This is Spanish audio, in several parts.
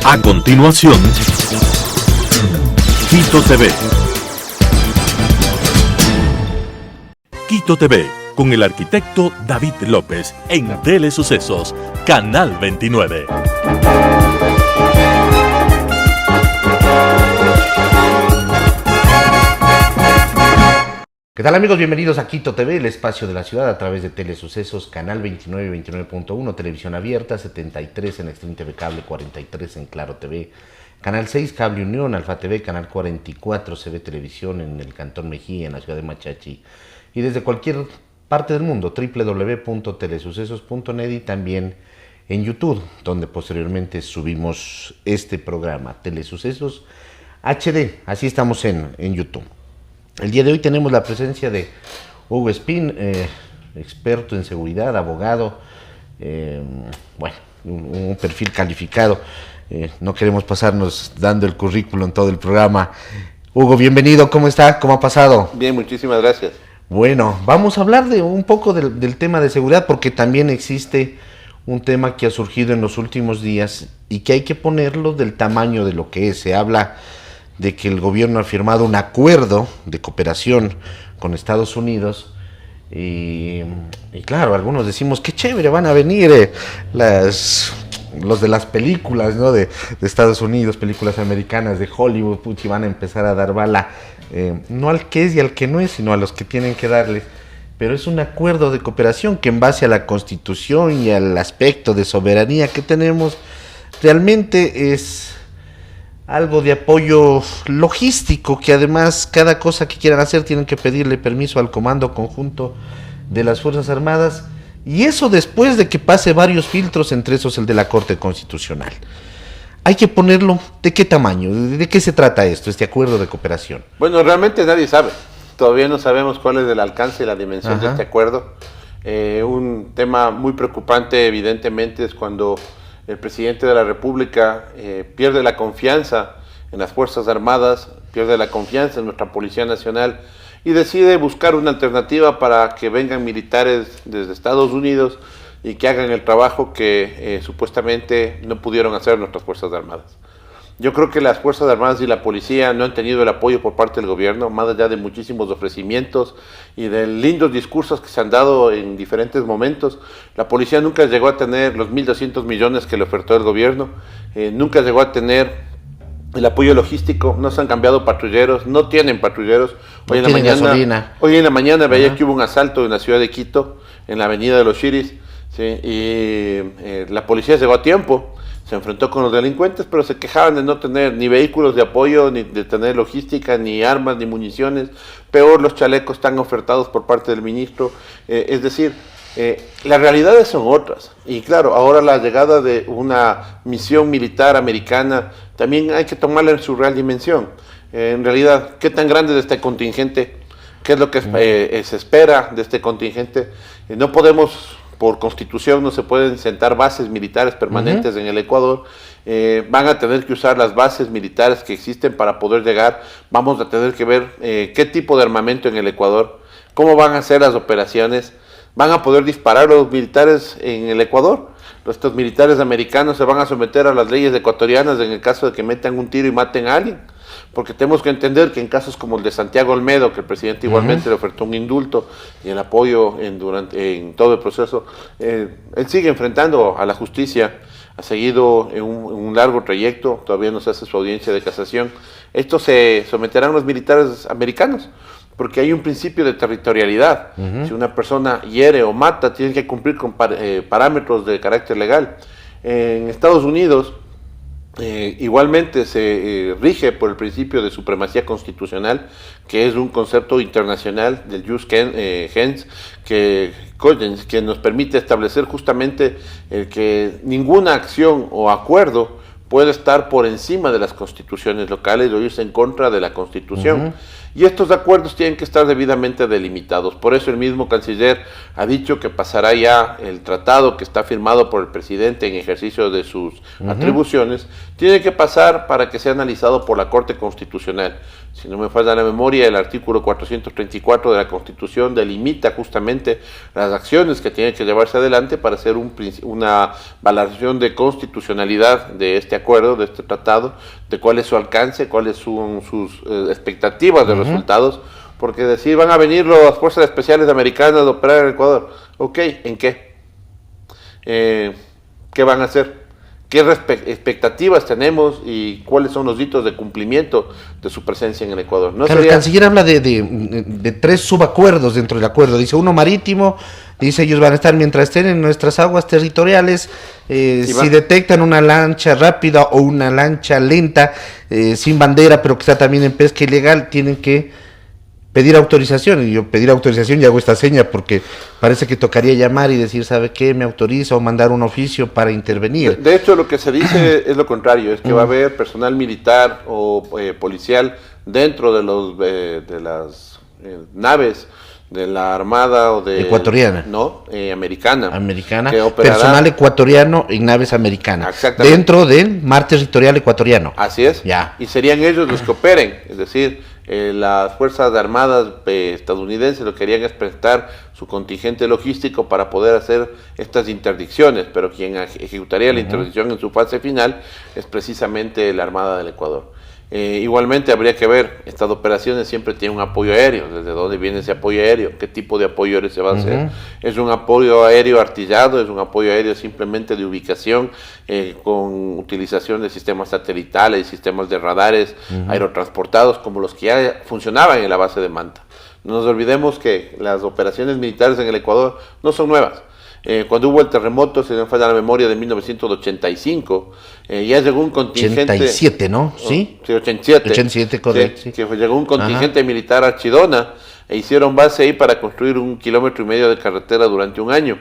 A continuación, Quito TV. Quito TV, con el arquitecto David López, en Telesucesos, Canal 29. ¿Qué tal, amigos? Bienvenidos a Quito TV, el espacio de la ciudad a través de Telesucesos, Canal 29, 29.1, Televisión Abierta, 73 en Extreme TV Cable, 43 en Claro TV, Canal 6, Cable Unión, Alfa TV, Canal 44, CB Televisión en el Cantón Mejía, en la ciudad de Machachi, y desde cualquier parte del mundo, www.telesucesos.net, y también en YouTube, donde posteriormente subimos este programa, Telesucesos HD, así estamos en YouTube. El día de hoy tenemos la presencia de Hugo Espín, experto en seguridad, abogado, bueno, un perfil calificado. No queremos pasarnos dando el currículum en todo el programa. Hugo, bienvenido, ¿cómo está? ¿Cómo ha pasado? Bien, muchísimas gracias. Bueno, vamos a hablar de un poco del tema de seguridad, porque también existe un tema que ha surgido en los últimos días y que hay que ponerlo del tamaño de lo que es. Se habla de que el gobierno ha firmado un acuerdo de cooperación con Estados Unidos y claro, algunos decimos qué chévere, van a venir los de las películas, ¿no? de Estados Unidos, películas americanas de Hollywood, y van a empezar a dar bala, no al que es y al que no es, sino a los que tienen que darle. Pero es un acuerdo de cooperación que, en base a la Constitución y al aspecto de soberanía que tenemos, realmente es algo de apoyo logístico, que además cada cosa que quieran hacer tienen que pedirle permiso al Comando Conjunto de las Fuerzas Armadas, y eso después de que pase varios filtros, entre esos el de la Corte Constitucional. Hay que ponerlo, ¿de qué tamaño? ¿De qué se trata esto, este acuerdo de cooperación? Bueno, realmente nadie sabe, todavía no sabemos cuál es el alcance y la dimensión de este acuerdo. Un tema muy preocupante evidentemente es cuando el presidente de la República pierde la confianza en las Fuerzas Armadas, pierde la confianza en nuestra Policía Nacional y decide buscar una alternativa para que vengan militares desde Estados Unidos y que hagan el trabajo que supuestamente no pudieron hacer nuestras Fuerzas Armadas. Yo creo que las Fuerzas Armadas y la Policía no han tenido el apoyo por parte del gobierno, más allá de muchísimos ofrecimientos y de lindos discursos que se han dado en diferentes momentos. La Policía nunca llegó a tener los 1.200 millones que le ofertó el gobierno, nunca llegó a tener el apoyo logístico, no se han cambiado patrulleros, no tienen patrulleros. Hoy en la mañana veía que hubo un asalto en la ciudad de Quito, en la avenida de los Chiris, ¿sí? Y la policía llegó a tiempo. Se enfrentó con los delincuentes, pero se quejaban de no tener ni vehículos de apoyo, ni de tener logística, ni armas, ni municiones. Peor, los chalecos están ofertados por parte del ministro. Es decir, las realidades son otras. Y claro, ahora la llegada de una misión militar americana también hay que tomarla en su real dimensión. En realidad, ¿qué tan grande es este contingente? ¿Qué es lo que se espera de este contingente? No podemos... Por Constitución no se pueden sentar bases militares permanentes en el Ecuador. Van a tener que usar las bases militares que existen para poder llegar. Vamos a tener que ver qué tipo de armamento en el Ecuador, cómo van a ser las operaciones. Van a poder disparar los militares en el Ecuador. Estos militares americanos se van a someter a las leyes ecuatorianas en el caso de que metan un tiro y maten a alguien. Porque tenemos que entender que en casos como el de Santiago Olmedo, que el presidente igualmente le ofertó un indulto y el apoyo en todo el proceso, él sigue enfrentando a la justicia, ha seguido en un largo trayecto, todavía no se hace su audiencia de casación. Esto se someterán los militares americanos, porque hay un principio de territorialidad. Si una persona hiere o mata, tiene que cumplir con parámetros de carácter legal. En Estados Unidos, igualmente se rige por el principio de supremacía constitucional, que es un concepto internacional del jus gens, que nos permite establecer justamente que ninguna acción o acuerdo puede estar por encima de las constituciones locales o irse en contra de la Constitución. Y estos acuerdos tienen que estar debidamente delimitados. Por eso el mismo canciller ha dicho que pasará ya el tratado que está firmado por el presidente en ejercicio de sus atribuciones, tiene que pasar para que sea analizado por la Corte Constitucional. Si no me falla la memoria, el artículo 434 de la Constitución delimita justamente las acciones que tienen que llevarse adelante para hacer una valoración de constitucionalidad de este acuerdo, de este tratado, de cuál es su alcance, cuáles son sus expectativas de resultados, porque decir van a venir las fuerzas especiales americanas a operar en Ecuador, ok, ¿en qué? ¿Qué van a hacer? ¿Qué expectativas tenemos y cuáles son los hitos de cumplimiento de su presencia en el Ecuador? ¿No? Claro, el canciller habla de 3 subacuerdos dentro del acuerdo. Dice uno marítimo, dice ellos van a estar mientras estén en nuestras aguas territoriales, si detectan una lancha rápida o una lancha lenta, sin bandera, pero que está también en pesca ilegal, tienen que pedir autorización. Y yo pedir autorización y hago esta seña porque parece que tocaría llamar y decir, ¿sabe qué? Me autoriza, o mandar un oficio para intervenir. De hecho, lo que se dice es lo contrario, es que va a haber personal militar o policial dentro de las naves de la Armada o de... Ecuatoriana. No, americana. Americana. Que operará, personal ecuatoriano en naves americanas. Exactamente. Dentro del mar territorial ecuatoriano. Así es. Ya. Y serían ellos los que operen, es decir, las Fuerzas Armadas estadounidenses lo que querían es prestar su contingente logístico para poder hacer estas interdicciones, pero quien ejecutaría la interdicción en su fase final es precisamente la Armada del Ecuador. Igualmente habría que ver, estas operaciones siempre tienen un apoyo aéreo, desde dónde viene ese apoyo aéreo, qué tipo de apoyo aéreo se va a hacer. Es un apoyo aéreo artillado, es un apoyo aéreo simplemente de ubicación, con utilización de sistemas satelitales, sistemas de radares aerotransportados como los que ya funcionaban en la base de Manta. No nos olvidemos que las operaciones militares en el Ecuador no son nuevas. Cuando hubo el terremoto, si no me falla la memoria, de 1985, ya llegó un contingente... 87, ¿no? ¿Sí? Sí, 87. 87, correcto. Sí, que llegó un contingente militar a Archidona e hicieron base ahí para construir 1,5 kilómetros de carretera durante un año.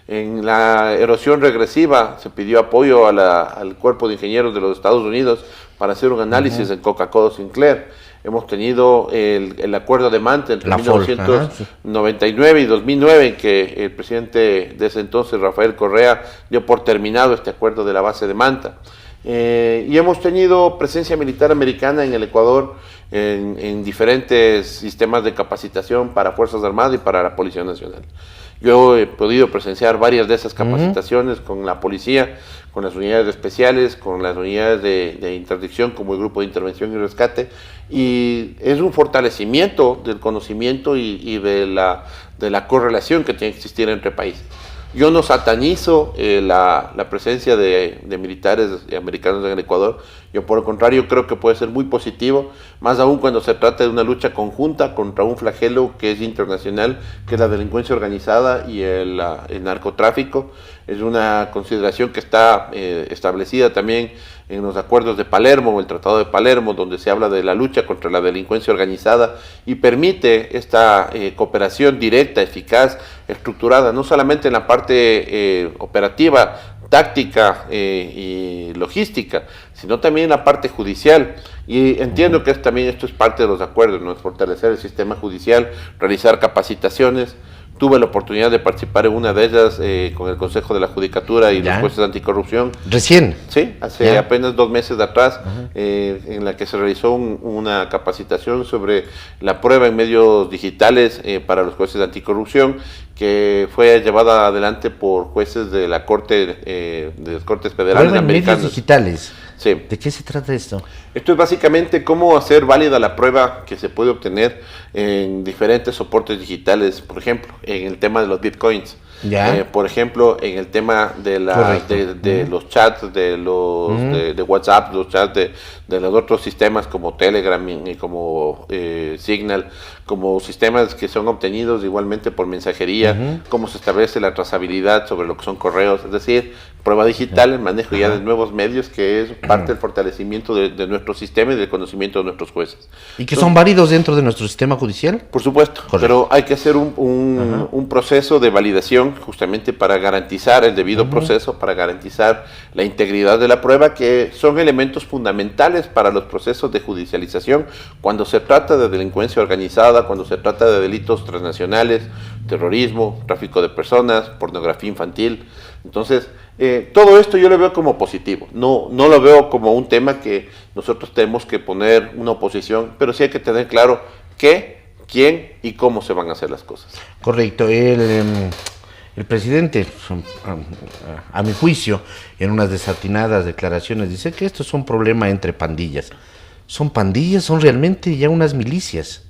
En la erosión regresiva se pidió apoyo al Cuerpo de Ingenieros de los Estados Unidos para hacer un análisis en Coca-Cola Sinclair. Hemos tenido el acuerdo de Manta entre 1999 y 2009, en que el presidente de ese entonces, Rafael Correa, dio por terminado este acuerdo de la base de Manta. Y hemos tenido presencia militar americana en el Ecuador en diferentes sistemas de capacitación para Fuerzas Armadas y para la Policía Nacional. Yo he podido presenciar varias de esas capacitaciones con la policía, con las unidades especiales, con las unidades de interdicción como el Grupo de Intervención y Rescate, y es un fortalecimiento del conocimiento y de la correlación que tiene que existir entre países. Yo no satanizo la presencia de militares americanos en el Ecuador. Yo, por el contrario, creo que puede ser muy positivo, más aún cuando se trata de una lucha conjunta contra un flagelo que es internacional, que es la delincuencia organizada y el narcotráfico. Es una consideración que está establecida también en los acuerdos de Palermo, el Tratado de Palermo, donde se habla de la lucha contra la delincuencia organizada y permite esta cooperación directa, eficaz, estructurada, no solamente en la parte operativa, táctica y logística, sino también en la parte judicial. Y entiendo que también esto es parte de los acuerdos, ¿no? Es fortalecer el sistema judicial, realizar capacitaciones. Tuve la oportunidad de participar en una de ellas con el Consejo de la Judicatura y los jueces de anticorrupción. ¿Recién? Sí, hace apenas 2 meses de atrás, en la que se realizó una capacitación sobre la prueba en medios digitales para los jueces de anticorrupción, que fue llevada adelante por jueces de la Corte, de las Cortes Federales Americanas. Americanas. Medios digitales. Sí. ¿De qué se trata esto? Esto es básicamente cómo hacer válida la prueba que se puede obtener en diferentes soportes digitales, por ejemplo, en el tema de los bitcoins. Por ejemplo, en el tema de los chats, de WhatsApp, los chats de los otros sistemas como Telegram y como Signal, como sistemas que son obtenidos igualmente por mensajería, cómo se establece la trazabilidad sobre lo que son correos, es decir, prueba digital, el manejo ya de nuevos medios, que es parte del fortalecimiento de nuestro sistema y del conocimiento de nuestros jueces. ¿Y que son válidos dentro de nuestro sistema judicial? Por supuesto, pero hay que hacer un proceso de validación justamente para garantizar el debido proceso, para garantizar la integridad de la prueba, que son elementos fundamentales para los procesos de judicialización cuando se trata de delincuencia organizada, cuando se trata de delitos transnacionales, terrorismo, tráfico de personas, pornografía infantil. Entonces, todo esto yo lo veo como positivo, no lo veo como un tema que nosotros tenemos que poner una oposición, pero sí hay que tener claro qué, quién y cómo se van a hacer las cosas. Correcto. El presidente, a mi juicio, en unas desatinadas declaraciones, dice que esto es un problema entre pandillas. ¿Son pandillas? ¿Son realmente ya unas milicias?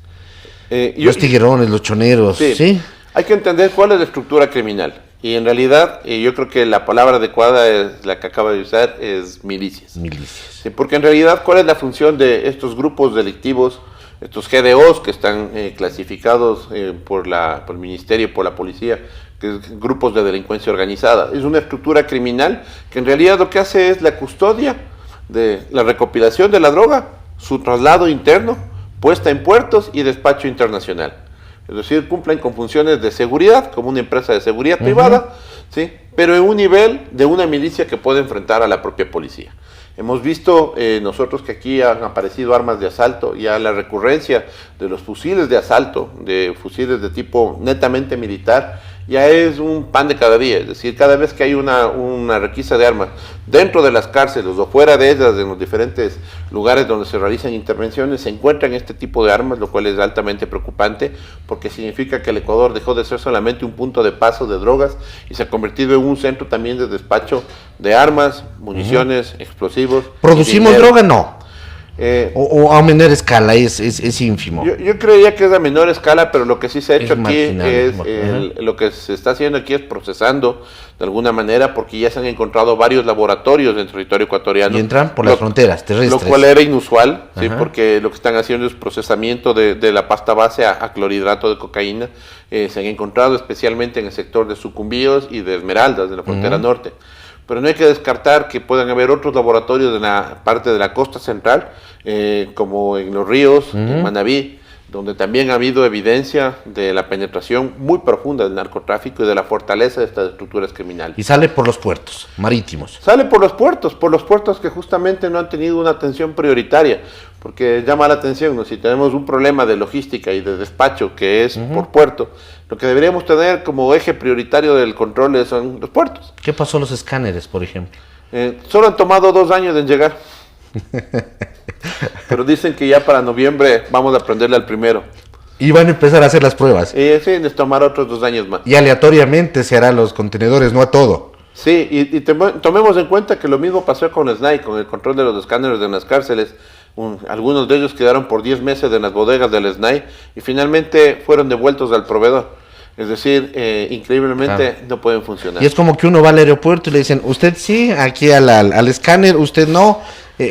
Los tiguerones, los choneros, ¿sí? Hay que entender cuál es la estructura criminal. Y en realidad, yo creo que la palabra adecuada es la que acaba de usar, es milicias. Milicias. Sí, porque en realidad, ¿cuál es la función de estos grupos delictivos, estos GDOs que están clasificados por el Ministerio, por la Policía, que es grupos de delincuencia organizada? Es una estructura criminal que en realidad lo que hace es la custodia de la recopilación de la droga, su traslado interno, puesta en puertos y despacho internacional. Es decir, cumplen con funciones de seguridad, como una empresa de seguridad privada, ¿sí? Pero en un nivel de una milicia que puede enfrentar a la propia policía. Hemos visto nosotros que aquí han aparecido armas de asalto, ya la recurrencia de los fusiles de asalto, de fusiles de tipo netamente militar, ya es un pan de cada día. Es decir, cada vez que hay una requisa de armas dentro de las cárceles o fuera de ellas, en los diferentes lugares donde se realizan intervenciones, se encuentran este tipo de armas, lo cual es altamente preocupante, porque significa que el Ecuador dejó de ser solamente un punto de paso de drogas y se ha convertido en un centro también de despacho de armas, municiones, explosivos. ¿Producimos droga? No. O a menor escala, es ínfimo. Yo creía que es a menor escala, pero lo que sí se ha hecho aquí es, lo que se está haciendo aquí es procesando de alguna manera, porque ya se han encontrado varios laboratorios en territorio ecuatoriano. Y entran por las fronteras terrestres. Lo cual era inusual, ¿sí? Porque lo que están haciendo es procesamiento de la pasta base a clorhidrato de cocaína. Se han encontrado especialmente en el sector de Sucumbíos y de Esmeraldas, de la frontera norte. Pero no hay que descartar que puedan haber otros laboratorios en la parte de la costa central, como en Los Ríos, en Manabí, donde también ha habido evidencia de la penetración muy profunda del narcotráfico y de la fortaleza de estas estructuras criminales. Y sale por los puertos marítimos. Sale por los puertos que justamente no han tenido una atención prioritaria, porque llama la atención, ¿no? Si tenemos un problema de logística y de despacho que es por puerto, lo que deberíamos tener como eje prioritario del control son los puertos. ¿Qué pasó a los escáneres, por ejemplo? Solo han tomado 2 años en llegar. Pero dicen que ya para noviembre vamos a aprenderle al primero. Y van a empezar a hacer las pruebas. Sí, les tomará otros 2 años más. Y aleatoriamente se harán los contenedores, no a todo. Sí, y tomemos en cuenta que lo mismo pasó con SNAI, con el control de los escáneres en las cárceles. Algunos de ellos quedaron por 10 meses en las bodegas del SNAI y finalmente fueron devueltos al proveedor. Es decir, increíblemente no pueden funcionar. Y es como que uno va al aeropuerto y le dicen, usted sí, aquí al escáner, usted no,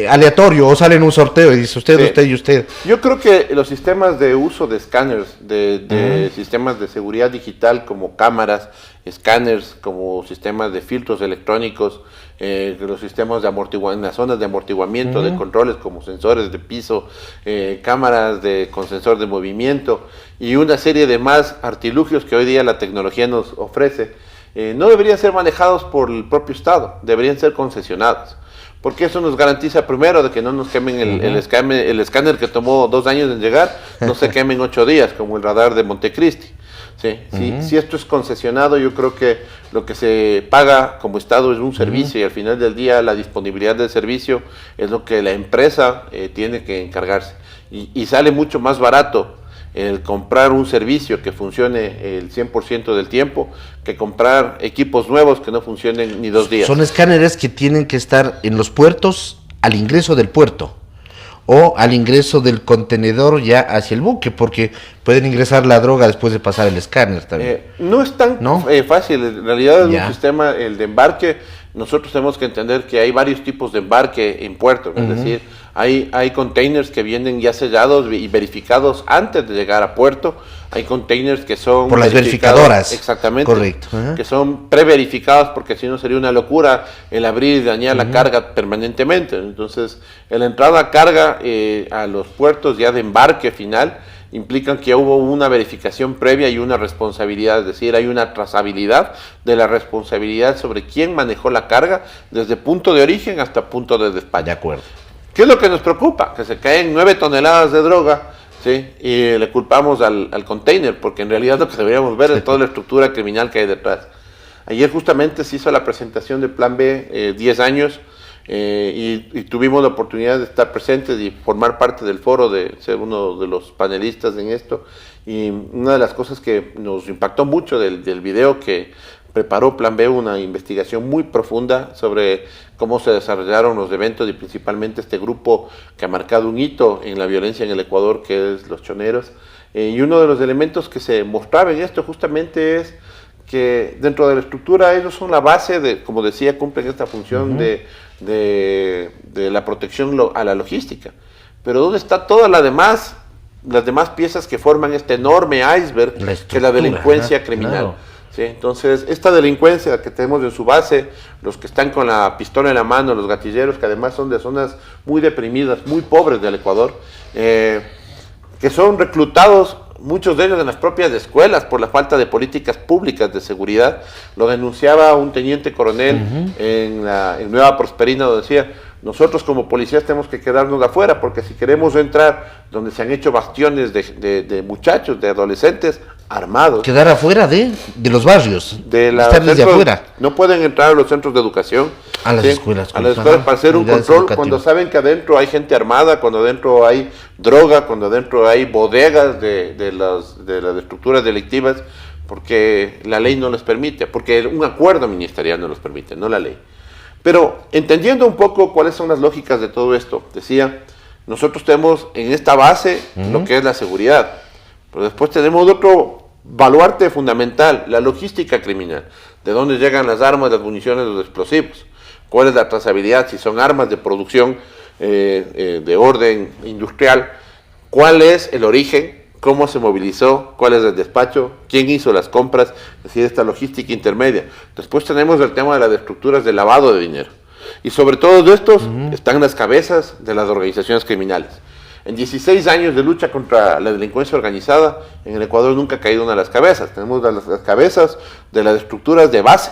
aleatorio, o sale en un sorteo y dice usted, usted y usted. Yo creo que los sistemas de uso de escáneres, de sistemas de seguridad digital como cámaras, escáneres, como sistemas de filtros electrónicos, los sistemas de en las zonas de amortiguamiento, de controles como sensores de piso, cámaras con sensor de movimiento y una serie de más artilugios que hoy día la tecnología nos ofrece, no deberían ser manejados por el propio Estado, deberían ser concesionados. Porque eso nos garantiza primero de que no nos quemen el escáner que tomó 2 años en llegar, no se queme en 8 días, como el radar de Montecristi. Sí, si esto es concesionado, yo creo que lo que se paga como Estado es un servicio y al final del día la disponibilidad del servicio es lo que la empresa tiene que encargarse. Y sale mucho más barato el comprar un servicio que funcione el 100% del tiempo que comprar equipos nuevos que no funcionen ni 2 días. Son escáneres que tienen que estar en los puertos al ingreso del puerto o al ingreso del contenedor ya hacia el buque, porque pueden ingresar la droga después de pasar el escáner también. No es tan fácil, en realidad es un sistema, el de embarque, nosotros tenemos que entender que hay varios tipos de embarque en puerto, es decir, hay containers que vienen ya sellados y verificados antes de llegar a puerto, hay containers que son por las verificadoras. Exactamente. Correcto. Que son preverificados, porque si no sería una locura el abrir y dañar la carga permanentemente. Entonces, la entrada a carga a los puertos ya de embarque final implican que hubo una verificación previa y una responsabilidad, es decir, hay una trazabilidad de la responsabilidad sobre quién manejó la carga desde punto de origen hasta punto de despacho. De acuerdo. ¿Qué es lo que nos preocupa? Que se caen 9 toneladas de droga, ¿sí? Y le culpamos al container, porque en realidad lo que deberíamos ver es toda la estructura criminal que hay detrás. Ayer justamente se hizo la presentación del Plan B, 10 años, y tuvimos la oportunidad de estar presentes y formar parte del foro, de ser uno de los panelistas en esto. Y una de las cosas que nos impactó mucho del video que preparó Plan B, una investigación muy profunda sobre cómo se desarrollaron los eventos y principalmente este grupo que ha marcado un hito en la violencia en el Ecuador, que es los choneros. Y uno de los elementos que se mostraba en esto justamente es que dentro de la estructura ellos son la base de, como decía, cumplen esta función de la protección a la logística. Pero ¿dónde está todas las demás piezas que forman este enorme iceberg que es la delincuencia criminal? Claro. ¿Sí? Entonces, esta delincuencia que tenemos en su base, los que están con la pistola en la mano, los gatilleros, que además son de zonas muy deprimidas, muy pobres del Ecuador, que son reclutados, muchos de ellos en las propias escuelas, por la falta de políticas públicas de seguridad. Lo denunciaba un teniente coronel en Nueva Prosperina, donde decía: nosotros como policías tenemos que quedarnos de afuera, porque si queremos entrar donde se han hecho bastiones de muchachos, de adolescentes armados. Quedar afuera de los barrios, estar desde afuera. No pueden entrar a los centros de educación. A las escuelas. A las escuelas para hacer un control cuando saben que adentro hay gente armada, cuando adentro hay droga, cuando adentro hay bodegas de las estructuras delictivas, porque la ley no les permite, porque un acuerdo ministerial no los permite, no la ley. Pero entendiendo un poco cuáles son las lógicas de todo esto, decía, nosotros tenemos en esta base lo que es la seguridad, pero después tenemos otro baluarte fundamental, la logística criminal, de dónde llegan las armas, las municiones, los explosivos, cuál es la trazabilidad, si son armas de producción de orden industrial, cuál es el origen, cómo se movilizó, cuál es el despacho, quién hizo las compras, es decir, esta logística intermedia. Después tenemos el tema de las estructuras de lavado de dinero. Y sobre todo estos están las cabezas de las organizaciones criminales. En 16 años de lucha contra la delincuencia organizada, en el Ecuador nunca ha caído una de las cabezas. Tenemos las cabezas de las estructuras de base,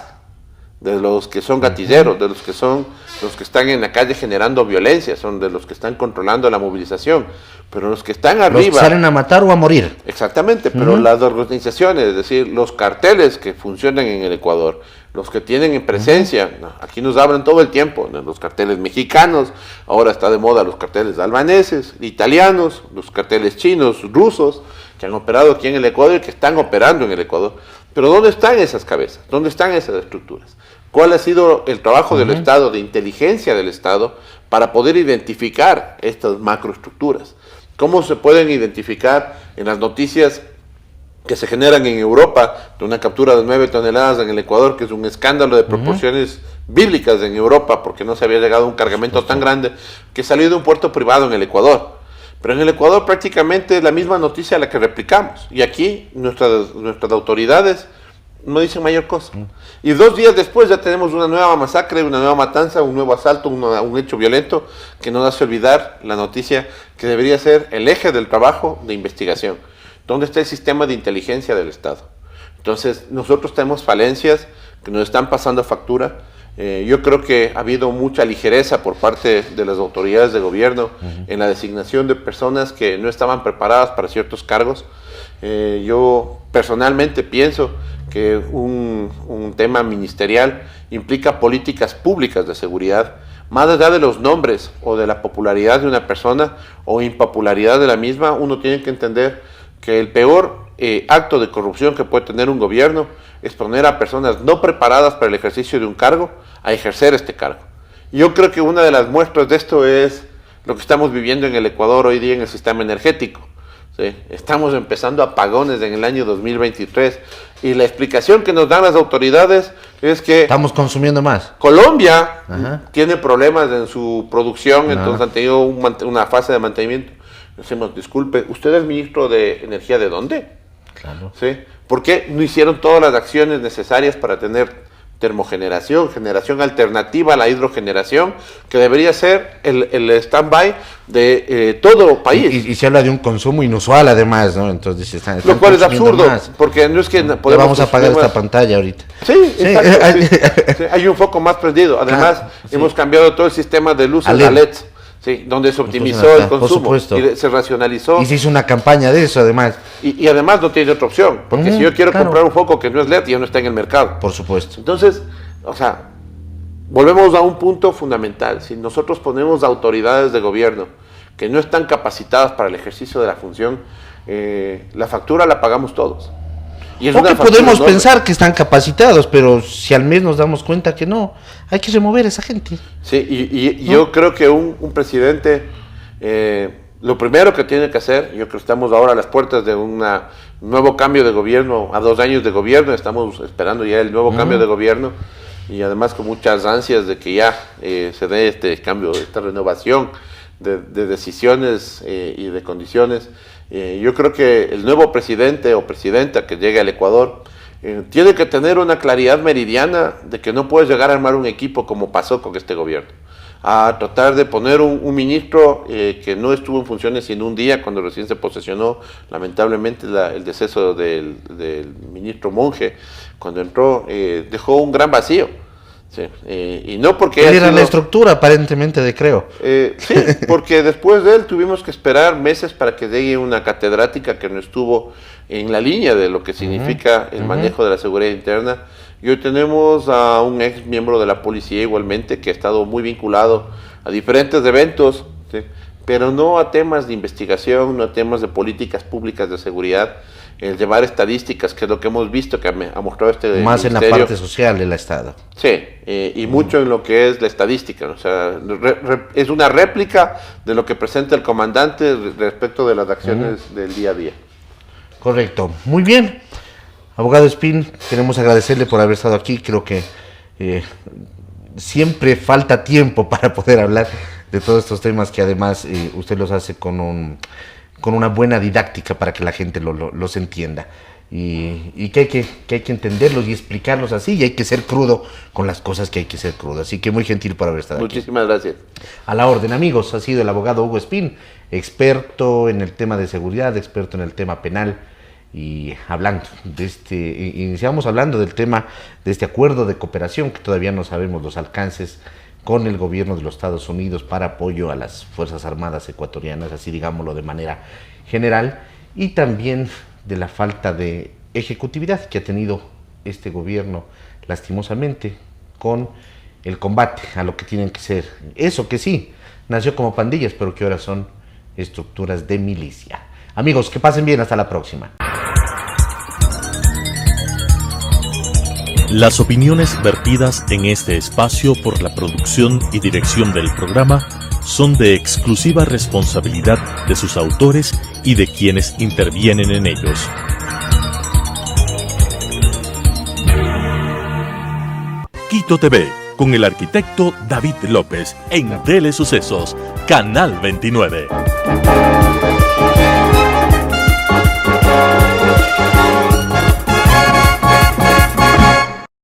de los que son gatilleros, de los que están en la calle generando violencia, son de los que están controlando la movilización, pero los que están arriba... Los que salen a matar o a morir. Exactamente, pero las organizaciones, es decir, los carteles que funcionan en el Ecuador, los que tienen presencia, aquí nos hablan todo el tiempo, los carteles mexicanos, ahora está de moda los carteles albaneses, italianos, los carteles chinos, rusos, que han operado aquí en el Ecuador y que están operando en el Ecuador. Pero ¿dónde están esas cabezas? ¿Dónde están esas estructuras? ¿Cuál ha sido el trabajo del Estado, de inteligencia del Estado, para poder identificar estas macroestructuras? ¿Cómo se pueden identificar en las noticias que se generan en Europa de una captura de 9 toneladas en el Ecuador, que es un escándalo de proporciones bíblicas en Europa, porque no se había llegado a un cargamento tan grande, que salió de un puerto privado en el Ecuador? Pero en el Ecuador prácticamente es la misma noticia a la que replicamos. Y aquí nuestras autoridades no dicen mayor cosa. Y 2 días después ya tenemos una nueva masacre, una nueva matanza, un nuevo asalto, un hecho violento que nos hace olvidar la noticia que debería ser el eje del trabajo de investigación. ¿Dónde está el sistema de inteligencia del Estado? Entonces, nosotros tenemos falencias que nos están pasando factura. Yo creo que ha habido mucha ligereza por parte de las autoridades de gobierno en la designación de personas que no estaban preparadas para ciertos cargos. Yo personalmente pienso que un tema ministerial implica políticas públicas de seguridad, más allá de los nombres o de la popularidad de una persona o impopularidad de la misma. Uno tiene que entender que el peor acto de corrupción que puede tener un gobierno es poner a personas no preparadas para el ejercicio de un cargo a ejercer este cargo. Y yo creo que una de las muestras de esto es lo que estamos viviendo en el Ecuador hoy día en el sistema energético. ¿Sí? Estamos empezando apagones en el año 2023 y la explicación que nos dan las autoridades es que estamos consumiendo más. Colombia Ajá. tiene problemas en su producción, Ajá. entonces han tenido una fase de mantenimiento. Decimos, disculpe, ¿usted es ministro de Energía de dónde? Claro. ¿Sí? ¿Por qué no hicieron todas las acciones necesarias para tener termogeneración, generación alternativa a la hidrogeneración, que debería ser el stand-by de todo país? Y se habla de un consumo inusual además, ¿no? Entonces están Lo cual es consumiendo absurdo, más. porque no es que Ya podemos vamos a apagar consumir esta más. pantalla ahorita. Sí, exacto, sí. Hay un foco más prendido. Además, Sí. hemos cambiado todo el sistema de luces A a LED. LEDs, sí, donde se optimizó Por el consumo supuesto. y se racionalizó. Y se hizo una campaña de eso además, Y además no tiene otra opción, porque si yo quiero claro. comprar un foco que no es LED, ya no está en el mercado. por supuesto. Entonces, o sea, volvemos a un punto fundamental. Si nosotros ponemos autoridades de gobierno que no están capacitadas para el ejercicio de la función, la factura la pagamos todos. Y es O una que factura podemos enorme. pensar que están capacitados, pero si al mes nos damos cuenta que no, hay que remover a esa gente. Sí, y yo creo que un presidente, lo primero que tiene que hacer, yo creo que estamos ahora a las puertas de un nuevo cambio de gobierno, a 2 años de gobierno, estamos esperando ya el nuevo cambio de gobierno, y además con muchas ansias de que ya se dé este cambio, esta renovación de decisiones y de condiciones. Yo creo que el nuevo presidente o presidenta que llegue al Ecuador tiene que tener una claridad meridiana de que no puedes llegar a armar un equipo como pasó con este gobierno, a tratar de poner un ministro que no estuvo en funciones sino un día cuando recién se posesionó, lamentablemente el deceso del ministro Monge, cuando entró dejó un gran vacío. Sí, y no porque Él haya era sido- la estructura aparentemente de Creo. sí, porque después de él tuvimos que esperar meses para que llegue una catedrática que no estuvo en la línea de lo que significa el manejo de la seguridad interna. Y hoy tenemos a un ex miembro de la policía igualmente que ha estado muy vinculado a diferentes eventos, ¿sí? Pero no a temas de investigación, no a temas de políticas públicas de seguridad, el llevar estadísticas, que es lo que hemos visto que ha mostrado este Más en la ministerio. parte social del Estado. Sí, y mucho en lo que es la estadística, ¿no? O sea, es una réplica de lo que presenta el comandante respecto de las acciones del día a día. Correcto. Muy bien. Abogado Espín, queremos agradecerle por haber estado aquí. Creo que siempre falta tiempo para poder hablar de todos estos temas que además usted los hace con una buena didáctica para que la gente los entienda. Y que hay que entenderlos y explicarlos así, y hay que ser crudo con las cosas que hay que ser crudo. Así que muy gentil por haber estado aquí. Muchísimas gracias. A la orden, amigos, ha sido el abogado Hugo Espín, experto en el tema de seguridad, experto en el tema penal, y hablando de iniciamos hablando del tema de este acuerdo de cooperación que todavía no sabemos los alcances con el gobierno de los Estados Unidos para apoyo a las Fuerzas Armadas ecuatorianas, así digámoslo de manera general, y también de la falta de ejecutividad que ha tenido este gobierno lastimosamente con el combate a lo que tienen que ser. Eso que sí, nació como pandillas, pero que ahora son estructuras de milicia. Amigos, que pasen bien, hasta la próxima. Las opiniones vertidas en este espacio por la producción y dirección del programa son de exclusiva responsabilidad de sus autores y de quienes intervienen en ellos. Quito TV, con el arquitecto David López, en Telesucesos, Canal 29.